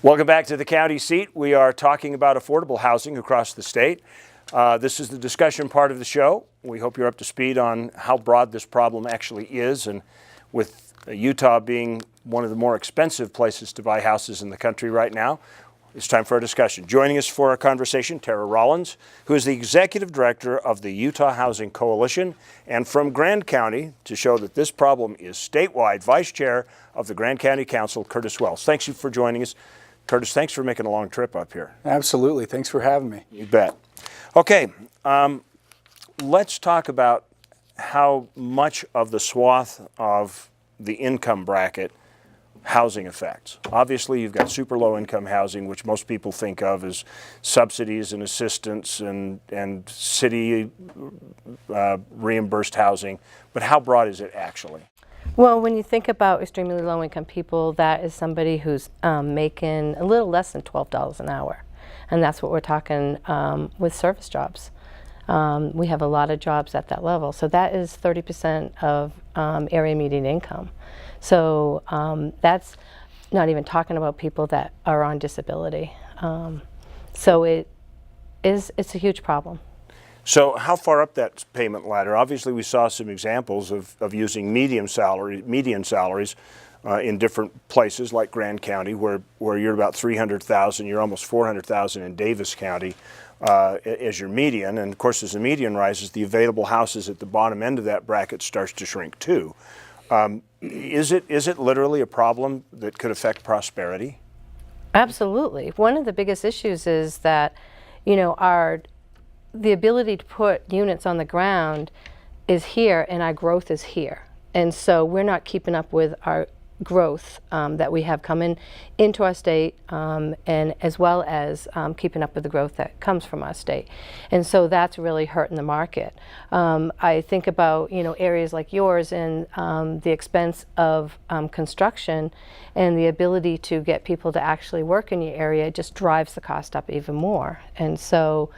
Welcome back to the county seat. We are talking about affordable housing across the state. This is the discussion part of the show. We hope you're up to speed on how broad this problem actually is, and with Utah being one of the more expensive places to buy houses in the country right now, it's time for a discussion. Joining us for our conversation, Tara Rollins, who is the Executive Director of the Utah Housing Coalition, and from Grand County, to show that this problem is statewide, Vice Chair of the Grand County Council, Curtis Wells. Thanks you for joining us. Curtis, thanks for making a long trip up here. Absolutely. Thanks for having me. You bet. Okay, let's talk about how much of the swath of the income bracket housing affects. Obviously, you've got super low income housing, which most people think of as subsidies and assistance and city reimbursed housing. But how broad is it actually? Well, when you think about extremely low-income people, that is somebody who's making a little less than $12 an hour. And that's what we're talking with service jobs. We have a lot of jobs at that level. So that is 30% of area median income. So that's not even talking about people that are on disability. So it's a huge problem. So how far up that payment ladder? Obviously, we saw some examples of using median salaries in different places like Grand County, where you're about $300,000, you're almost $400,000 in Davis County as your median. And of course, as the median rises, the available houses at the bottom end of that bracket starts to shrink too. Is it literally a problem that could affect prosperity? Absolutely. One of the biggest issues is that, the ability to put units on the ground is here and our growth is here. And so we're not keeping up with our growth that we have coming into our state, and as well as keeping up with the growth that comes from our state. And so that's really hurting the market. I think about areas like yours and the expense of construction and the ability to get people to actually work in your area just drives the cost up even more. And so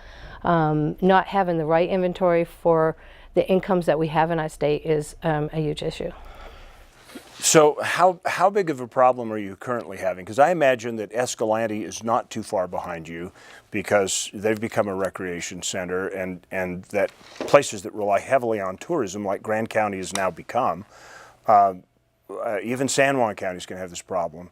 not having the right inventory for the incomes that we have in our state is a huge issue. So how big of a problem are you currently having? Because I imagine that Escalante is not too far behind you because they've become a recreation center, and that places that rely heavily on tourism, like Grand County has now become, even San Juan County is going to have this problem.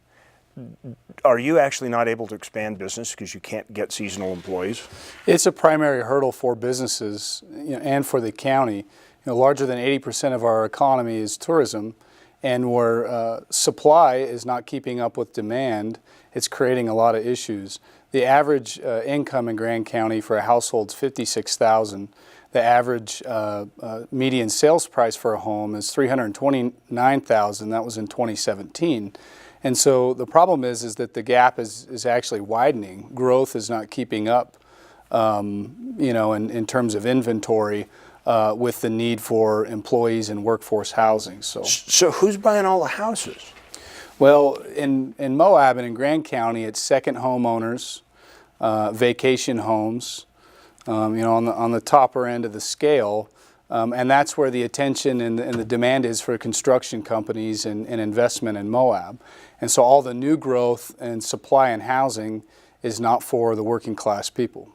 Are you actually not able to expand business because you can't get seasonal employees? It's a primary hurdle for businesses and for the county. Larger than 80% of our economy is tourism, and where supply is not keeping up with demand, it's creating a lot of issues. The average income in Grand County for a household is $56,000. The average median sales price for a home is $329,000. That was in 2017. And so the problem is that the gap is actually widening. Growth is not keeping up, in terms of inventory with the need for employees and workforce housing. So who's buying all the houses? Well, in Moab and in Grand County, it's second homeowners, vacation homes, on the topper end of the scale. And that's where the attention and the demand is for construction companies and investment in Moab. And so all the new growth and supply in housing is not for the working class people.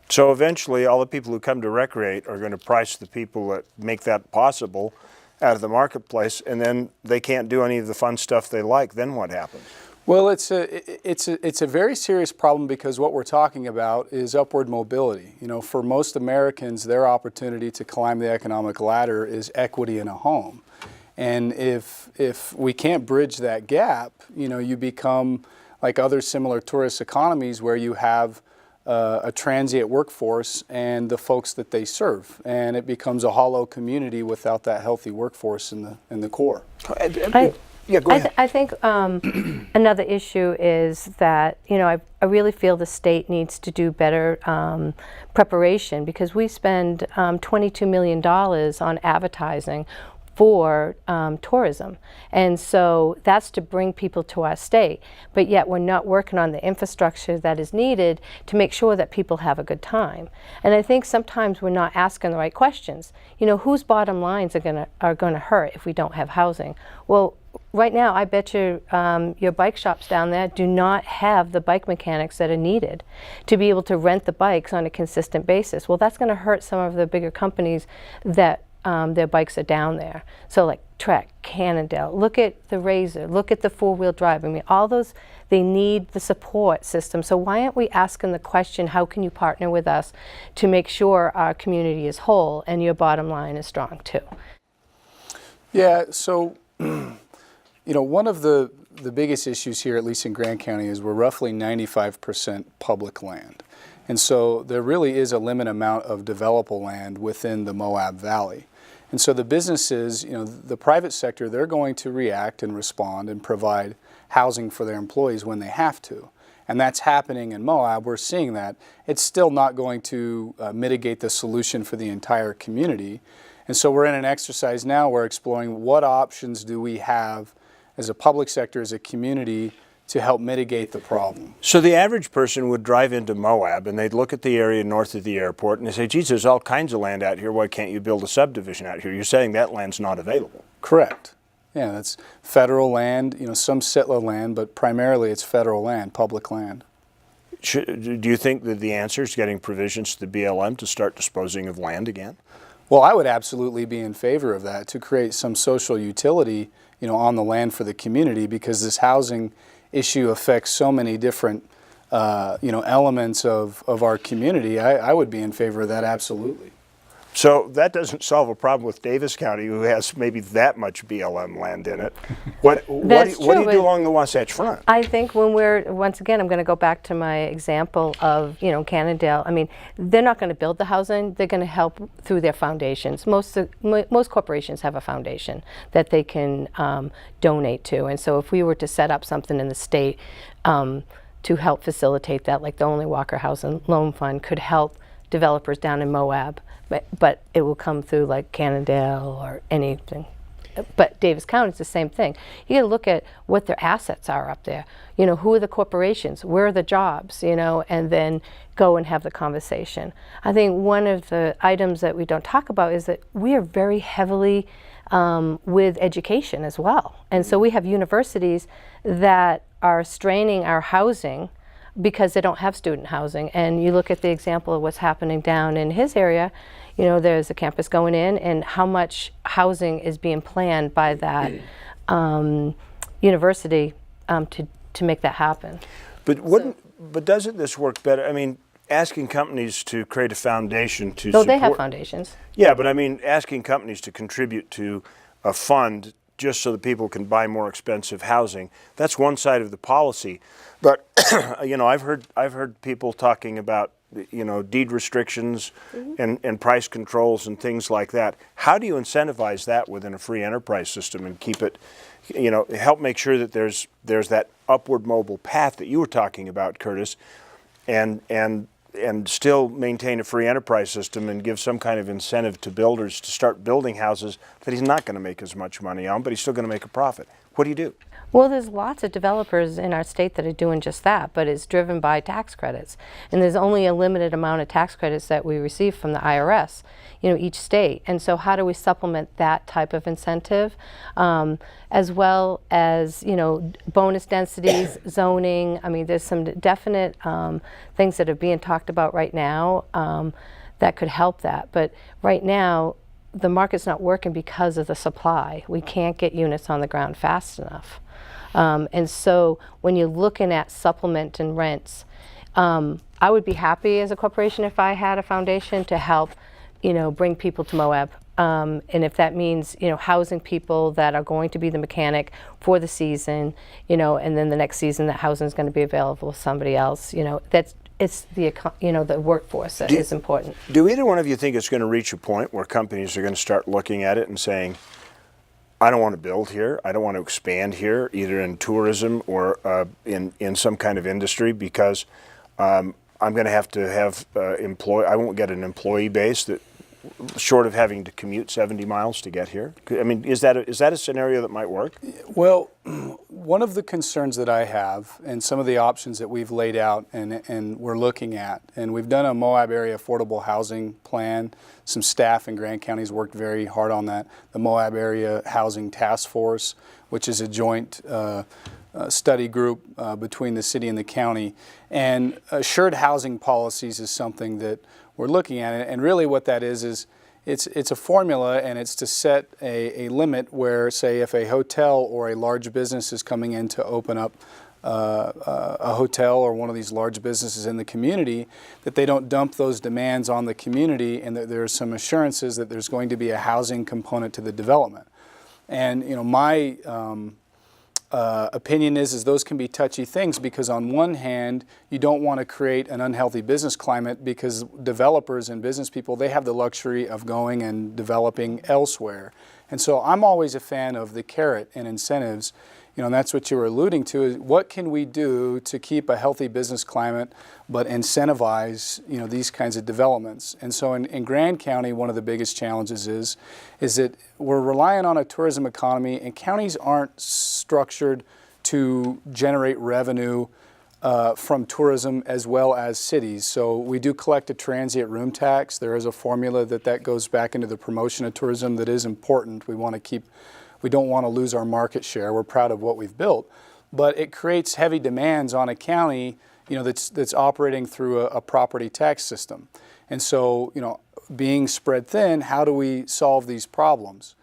So eventually all the people who come to recreate are going to price the people that make that possible out of the marketplace, and then they can't do any of the fun stuff they like. Then what happens? Well, it's a very serious problem because what we're talking about is upward mobility. For most Americans, their opportunity to climb the economic ladder is equity in a home. And if we can't bridge that gap, you become like other similar tourist economies where you have a transient workforce and the folks that they serve, and it becomes a hollow community without that healthy workforce in the core. Yeah, go ahead. I think another issue is that, I really feel the state needs to do better preparation, because we spend $22 million on advertising for tourism. And so that's to bring people to our state. But yet we're not working on the infrastructure that is needed to make sure that people have a good time. And I think sometimes we're not asking the right questions. Whose bottom lines are gonna hurt if we don't have housing? Well, right now, I bet you your bike shops down there do not have the bike mechanics that are needed to be able to rent the bikes on a consistent basis. Well, that's going to hurt some of the bigger companies that their bikes are down there. So like Trek, Cannondale, look at the Razor, look at the four-wheel drive. I mean, all those, they need the support system. So why aren't we asking the question, how can you partner with us to make sure our community is whole and your bottom line is strong too? Yeah, so one of the biggest issues here, at least in Grant County, is we're roughly 95% public land. And so there really is a limited amount of developable land within the Moab Valley. And so the businesses, the private sector, they're going to react and respond and provide housing for their employees when they have to. And that's happening in Moab. We're seeing that. It's still not going to mitigate the solution for the entire community. And so we're in an exercise now, we're exploring what options do we have as a public sector, as a community, to help mitigate the problem. So the average person would drive into Moab and they'd look at the area north of the airport and they say, geez, there's all kinds of land out here. Why can't you build a subdivision out here? You're saying that land's not available. Correct. Yeah, that's federal land, some settler land, but primarily it's federal land, public land. Do you think that the answer is getting provisions to the BLM to start disposing of land again? Well, I would absolutely be in favor of that, to create some social utility, on the land for the community, because this housing issue affects so many different, elements of our community. I would be in favor of that, absolutely. So that doesn't solve a problem with Davis County, who has maybe that much BLM land in it. What do you do along the Wasatch Front? I think when once again, I'm going to go back to my example of, Cannondale. I mean, they're not going to build the housing. They're going to help through their foundations. Most corporations have a foundation that they can donate to. And so if we were to set up something in the state to help facilitate that, like the Only Walker Housing Loan Fund could help developers down in Moab, but it will come through like Cannondale or anything. But Davis County is the same thing. You got to look at what their assets are up there. Who are the corporations? Where are the jobs? And then go and have the conversation. I think one of the items that we don't talk about is that we are very heavily with education as well. And so we have universities that are straining our housing because they don't have student housing. And you look at the example of what's happening down in his area, there's a campus going in, and how much housing is being planned by that university to make that happen. But doesn't this work better? I mean, asking companies to create a foundation to support. They have foundations. Yeah, but I mean, asking companies to contribute to a fund just so that people can buy more expensive housing, that's one side of the policy. But I've heard people talking about deed restrictions and price controls and things like that. How do you incentivize that within a free enterprise system and keep it, help make sure that there's that upward mobile path that you were talking about, Curtis, and still maintain a free enterprise system and give some kind of incentive to builders to start building houses that he's not going to make as much money on, but he's still going to make a profit? What do you do? Well, there's lots of developers in our state that are doing just that, but it's driven by tax credits. And there's only a limited amount of tax credits that we receive from the IRS, each state. And so how do we supplement that type of incentive, as well as, bonus densities, zoning? I mean, there's some definite things that are being talked about right now that could help that. But right now, the market's not working because of the supply. We can't get units on the ground fast enough. And so when you're looking at supplement and rents, I would be happy as a corporation if I had a foundation to help, bring people to Moab. And if that means, housing people that are going to be the mechanic for the season, and then the next season that housing is going to be available to somebody else, it's the workforce that is important. Do either one of you think it's going to reach a point where companies are going to start looking at it and saying, I don't want to build here, I don't want to expand here, either in tourism or in some kind of industry, because I'm going to have I won't get an employee base that, short of having to commute 70 miles to get here? I mean, is that a scenario that might work? Well, one of the concerns that I have, and some of the options that we've laid out and we're looking at, and we've done a Moab area affordable housing plan. Some staff in Grand County's worked very hard on that. The Moab area housing task force, which is a joint study group between the city and the county. And assured housing policies is something that we're looking at. And really what that is it's a formula, and it's to set a limit where, say, if a hotel or a large business is coming in to open up a hotel or one of these large businesses in the community, that they don't dump those demands on the community, and that there's some assurances that there's going to be a housing component to the development. And my opinion is those can be touchy things, because on one hand, you don't want to create an unhealthy business climate, because developers and business people, they have the luxury of going and developing elsewhere. And so I'm always a fan of the carrot and incentives, and that's what you were alluding to, is what can we do to keep a healthy business climate but incentivize these kinds of developments. And so in Grand County, one of the biggest challenges is that we're relying on a tourism economy, and counties aren't structured to generate revenue from tourism as well as cities. So we do collect a transient room tax. There is a formula that goes back into the promotion of tourism that is important. We don't want to lose our market share. We're proud of what we've built, but it creates heavy demands on a county, that's operating through a property tax system. And so, being spread thin, how do we solve these problems?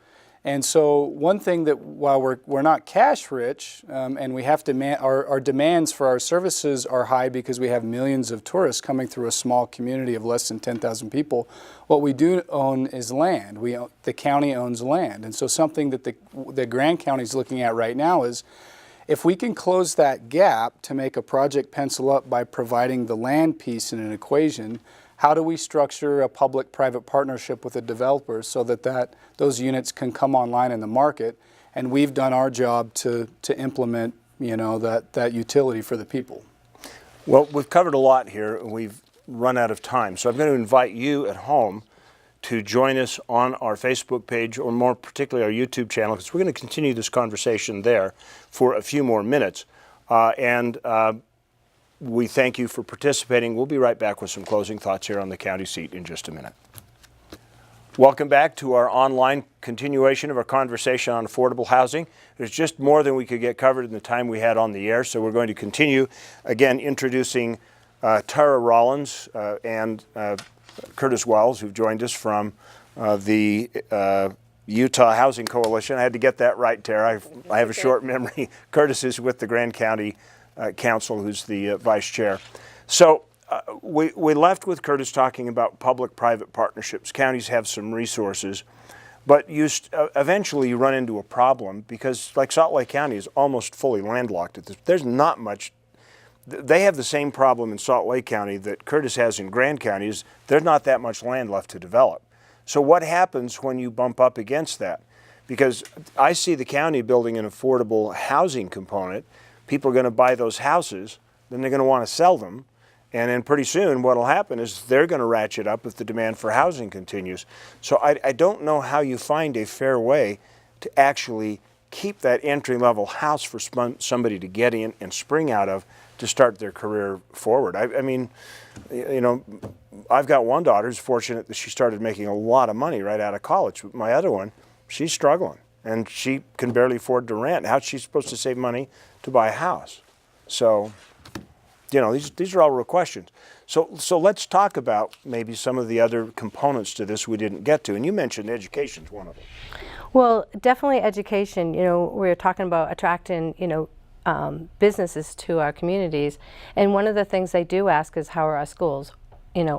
And so one thing that, while we're not cash rich, and we have our demands for our services are high because we have millions of tourists coming through a small community of less than 10,000 people, what we do own is land. The county owns land. And so something that the Grand County is looking at right now is, if we can close that gap to make a project pencil up by providing the land piece in an equation, how do we structure a public-private partnership with a developer so that those units can come online in the market, and we've done our job to implement that utility for the people? Well, we've covered a lot here, and we've run out of time. So I'm going to invite you at home to join us on our Facebook page, or more particularly our YouTube channel, because we're going to continue this conversation there for a few more minutes. We thank you for participating. We'll be right back with some closing thoughts here on the county seat in just a minute. Welcome back to our online continuation of our conversation on affordable housing. There's just more than we could get covered in the time we had on the air, so we're going to continue, again, introducing Tara Rollins and Curtis Wells, who've joined us from the Utah Housing Coalition. I had to get that right, Tara. I have a short memory. Curtis is with the Grand County Council, who's the vice chair. So we left with Curtis talking about public-private partnerships. Counties have some resources, but eventually you run into a problem, because like Salt Lake County is almost fully landlocked at this. There's not much. They have the same problem in Salt Lake County that Curtis has in Grand County, is there's not that much land left to develop. So what happens when you bump up against that? Because I see the county building an affordable housing component. People are going to buy those houses, then they're going to want to sell them, and then pretty soon what will happen is they're going to ratchet up if the demand for housing continues. So I don't know how you find a fair way to actually keep that entry-level house for somebody to get in and spring out of to start their career forward. I mean, I've got one daughter who's fortunate that she started making a lot of money right out of college. My other one, she's struggling, and she can barely afford to rent. How's she supposed to save money to buy a house? So, these are all real questions. So let's talk about maybe some of the other components to this we didn't get to. And you mentioned education's one of them. Well, definitely education. We're talking about attracting, businesses to our communities. And one of the things they do ask is, how are our schools?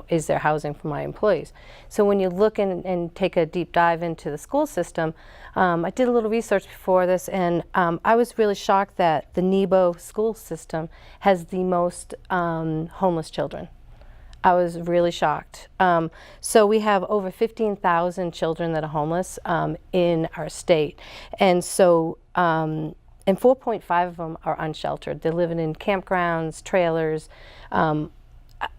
Is there housing for my employees? So when you look and take a deep dive into the school system, I did a little research before this, and I was really shocked that the Nebo school system has the most homeless children. I was really shocked. So we have over 15,000 children that are homeless in our state. And so, and 4.5 of them are unsheltered. They're living in campgrounds, trailers,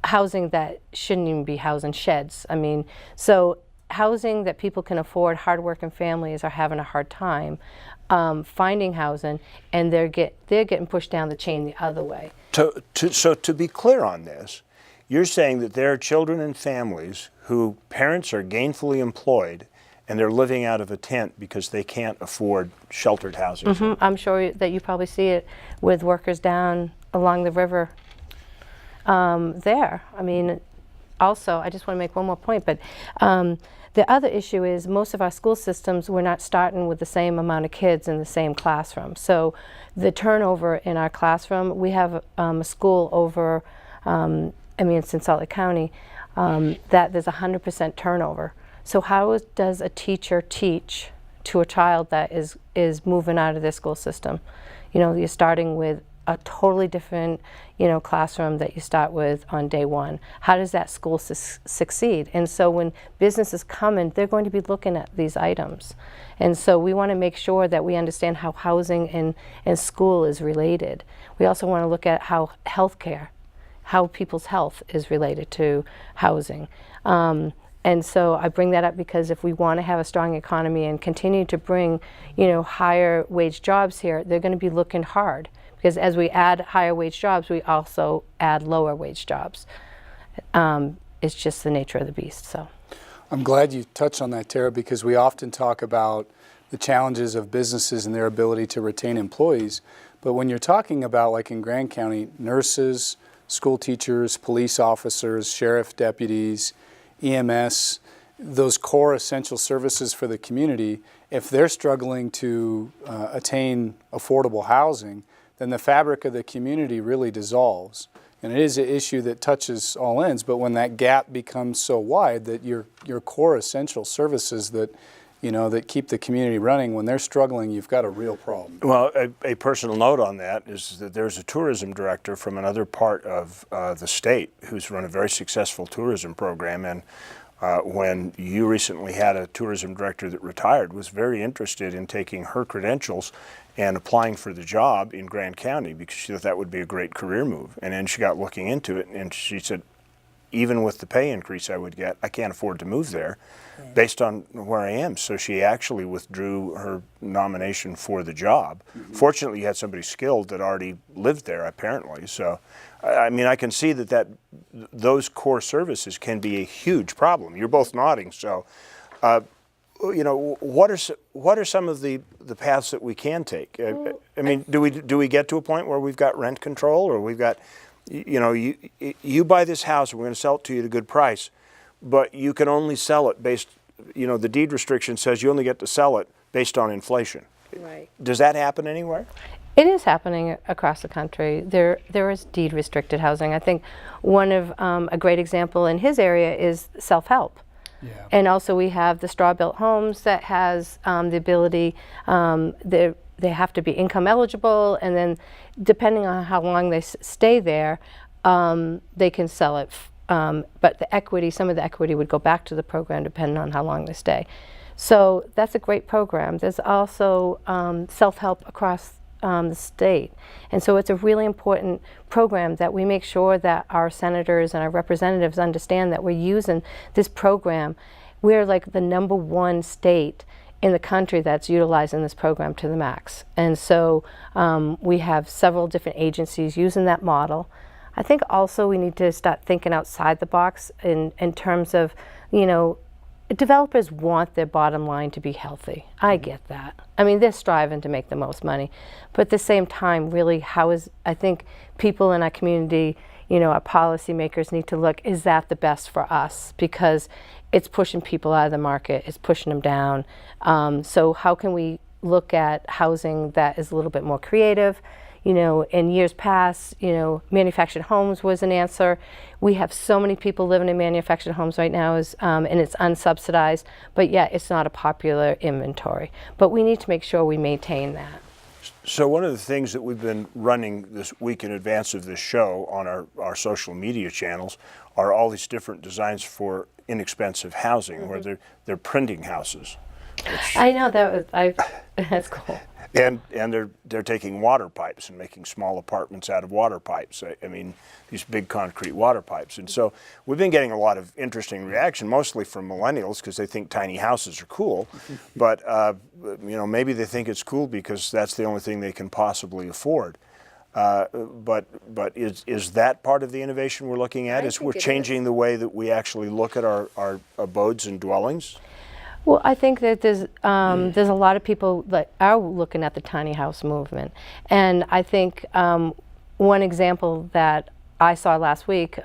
housing that shouldn't even be housing, sheds. So housing that people can afford, hardworking families are having a hard time finding housing, and they're getting pushed down the chain the other way. So to be clear on this, you're saying that there are children and families who parents are gainfully employed and they're living out of a tent because they can't afford sheltered housing. Mm-hmm. I'm sure that you probably see it with workers down along the river there. I mean, also, I just want to make one more point, but the other issue is most of our school systems, we're not starting with the same amount of kids in the same classroom. So the turnover in our classroom, we have a school over, it's in Salt Lake County, that there's 100% turnover. So how does a teacher teach to a child that is moving out of their school system? You know, you're starting with a totally different, classroom that you start with on day one. How does that school succeed? And so when businesses come in, they're going to be looking at these items. And so we want to make sure that we understand how housing and school is related. We also want to look at how healthcare, how people's health is related to housing. And so I bring that up because if we want to have a strong economy and continue to bring, higher wage jobs here, they're going to be looking hard. Because as we add higher wage jobs, we also add lower wage jobs. It's just the nature of the beast. So, I'm glad you touched on that, Tara, because we often talk about the challenges of businesses and their ability to retain employees. But when you're talking about, like in Grand County, nurses, school teachers, police officers, sheriff deputies, EMS, those core essential services for the community, if they're struggling to attain affordable housing, then the fabric of the community really dissolves. And it is an issue that touches all ends, but when that gap becomes so wide that your core essential services that keep the community running, when they're struggling, you've got a real problem. Well, a personal note on that is that there's a tourism director from another part of the state who's run a very successful tourism program, and when you recently had a tourism director that retired, was very interested in taking her credentials and applying for the job in Grand County because she thought that would be a great career move. And then she got looking into it, and she said, even with the pay increase I would get, I can't afford to move there based on where I am. So she actually withdrew her nomination for the job. Mm-hmm. Fortunately, you had somebody skilled that already lived there, apparently. So, I mean, I can see that those core services can be a huge problem. You're both nodding. So, what are some of the paths that we can take? I mean, do we get to a point where we've got rent control, or we've got, you buy this house and we're going to sell it to you at a good price, but you can only sell it based, the deed restriction says you only get to sell it based on inflation. Right. Does that happen anywhere? It is happening across the country. There is deed restricted housing. I think one of a great example in his area is self-help. Yeah. And also we have the straw-built homes that has the ability, they have to be income eligible, and then depending on how long they stay there, they can sell it. But the equity, some of the equity would go back to the program depending on how long they stay. So that's a great program. There's also self-help across the state. And so it's a really important program that we make sure that our senators and our representatives understand that we're using this program. We're like the #1 state in the country that's utilizing this program to the max. And so we have several different agencies using that model. I think also we need to start thinking outside the box in terms of, developers want their bottom line to be healthy. I get that. I mean, they're striving to make the most money. But at the same time, really, I think people in our community, our policymakers need to look, is that the best for us? Because it's pushing people out of the market, it's pushing them down. So how can we look at housing that is a little bit more creative? In years past, manufactured homes was an answer. We have so many people living in manufactured homes right now, and it's unsubsidized, but yet it's not a popular inventory. But we need to make sure we maintain that. So one of the things that we've been running this week in advance of this show on our social media channels are all these different designs for inexpensive housing, where they're printing houses. I know, that's cool. And they're taking water pipes and making small apartments out of water pipes. I mean, these big concrete water pipes. And so we've been getting a lot of interesting reaction, mostly from millennials, because they think tiny houses are cool. But you know, maybe they think it's cool because that's the only thing they can possibly afford. But is that part of the innovation we're looking at? Is we're changing the way that we actually look at our abodes and dwellings? Well, I think that there's a lot of people that are looking at the tiny house movement, and I think one example that I saw last week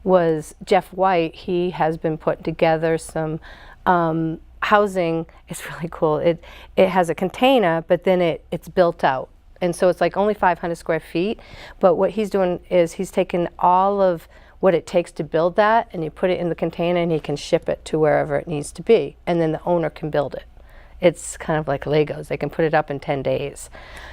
was Jeff White. He has been putting together some housing. It's really cool. It has a container, but then it's built out, and so it's like only 500 square feet. But what he's doing is he's taken all of what it takes to build that, and you put it in the container, and he can ship it to wherever it needs to be, and then the owner can build it. It's kind of like Legos. They can put it up in 10 days.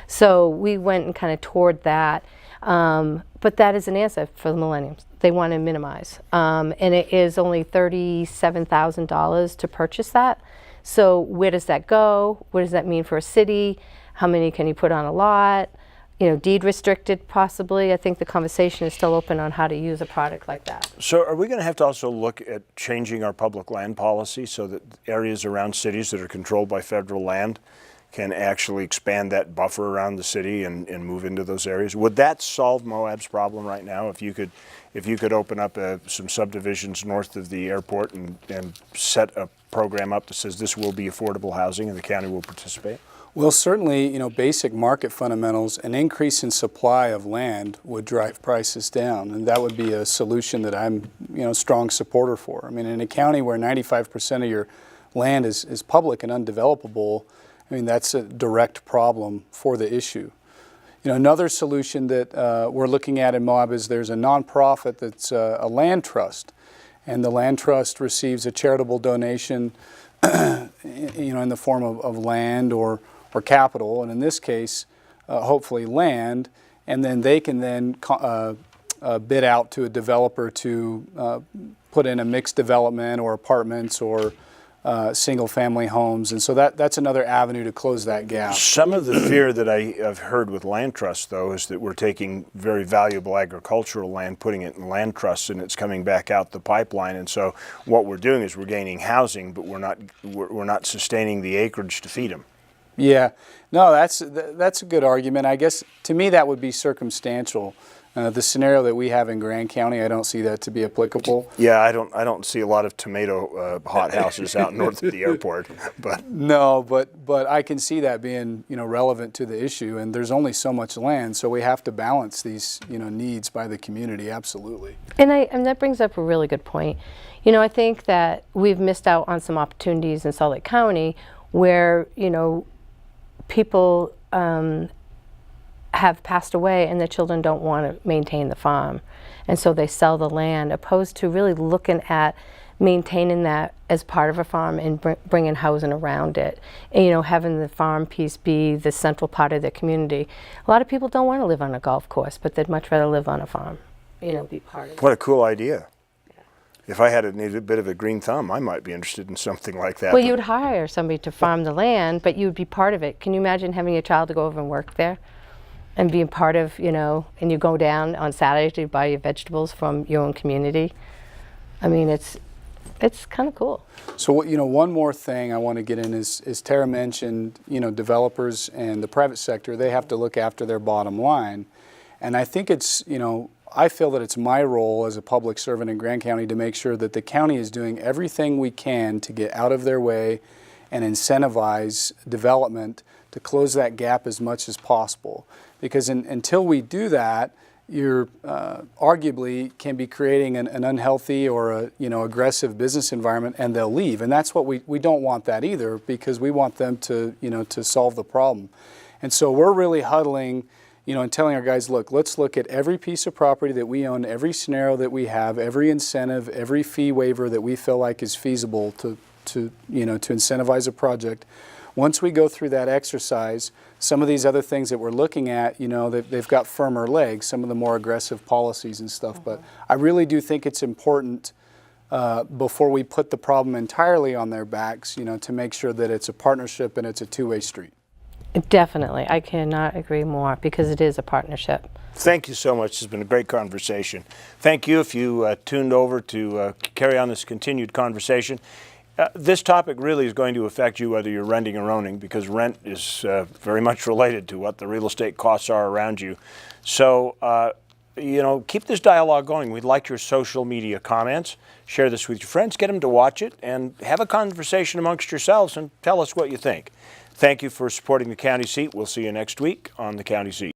So we went and kind of toured that, but that is an answer for the millennials. They want to minimize, and it is only $37,000 to purchase that. So where does that go? What does that mean for a city? How many can you put on a lot? You know, deed restricted possibly. I think the conversation is still open on how to use a product like that. So are we going to have to also look at changing our public land policy so that areas around cities that are controlled by federal land can actually expand that buffer around the city and move into those areas? Would that solve Moab's problem right now if you could open up some subdivisions north of the airport and set a program up that says this will be affordable housing and the county will participate? Well, certainly, you know, basic market fundamentals, an increase in supply of land would drive prices down, and that would be a solution that I'm, you know, a strong supporter for. I mean, in a county where 95% of your land is public and undevelopable, I mean, that's a direct problem for the issue. You know, another solution that we're looking at in Moab is there's a nonprofit that's a land trust, and the land trust receives a charitable donation, you know, in the form of land or capital, and in this case, hopefully land, and then they can then bid out to a developer to put in a mixed development or apartments or single-family homes, and so that's another avenue to close that gap. Some of the fear that I have heard with land trusts, though, is that we're taking very valuable agricultural land, putting it in land trusts, and it's coming back out the pipeline. And so what we're doing is we're gaining housing, but we're not sustaining the acreage to feed them. Yeah, no, that's a good argument. I guess to me that would be circumstantial. The scenario that we have in Grand County, I don't see that to be applicable. Yeah, I don't see a lot of tomato hothouses out north of the airport. But no, but I can see that being, you know, relevant to the issue. And there's only so much land, so we have to balance these, you know, needs by the community. Absolutely. And that brings up a really good point. You know, I think that we've missed out on some opportunities in Salt Lake County where, you know, people have passed away and the children don't want to maintain the farm, and so they sell the land, opposed to really looking at maintaining that as part of a farm and bringing housing around it, and, you know, having the farm piece be the central part of their community. A lot of people don't want to live on a golf course, but they'd much rather live on a farm, you know, be part of it. What a cool idea. If I had needed a bit of a green thumb, I might be interested in something like that. Well, you would hire somebody to farm the land, but you would be part of it. Can you imagine having your child to go over and work there and being part of, you know, and you go down on Saturday to buy your vegetables from your own community? I mean, it's kind of cool. So, you know, one more thing I want to get in is Tara mentioned, you know, developers and the private sector, they have to look after their bottom line. And I think it's, you know, I feel that it's my role as a public servant in Grand County to make sure that the county is doing everything we can to get out of their way and incentivize development to close that gap as much as possible. Because until we do that, you're arguably can be creating an unhealthy or a, you know, aggressive business environment, and they'll leave. And that's what we don't want that either, because we want them to, you know, to solve the problem. And so we're really huddling, you know, and telling our guys, look, let's look at every piece of property that we own, every scenario that we have, every incentive, every fee waiver that we feel like is feasible to you know, to incentivize a project. Once we go through that exercise, some of these other things that we're looking at, you know, they've got firmer legs, some of the more aggressive policies and stuff. Mm-hmm. But I really do think it's important before we put the problem entirely on their backs, you know, to make sure that it's a partnership and it's a two-way street. Definitely. I cannot agree more because it is a partnership. Thank you so much. It's been a great conversation. Thank you if you tuned over to carry on this continued conversation. This topic really is going to affect you whether you're renting or owning, because rent is very much related to what the real estate costs are around you. So, keep this dialogue going. We'd like your social media comments. Share this with your friends. Get them to watch it and have a conversation amongst yourselves and tell us what you think. Thank you for supporting the County Seat. We'll see you next week on the County Seat.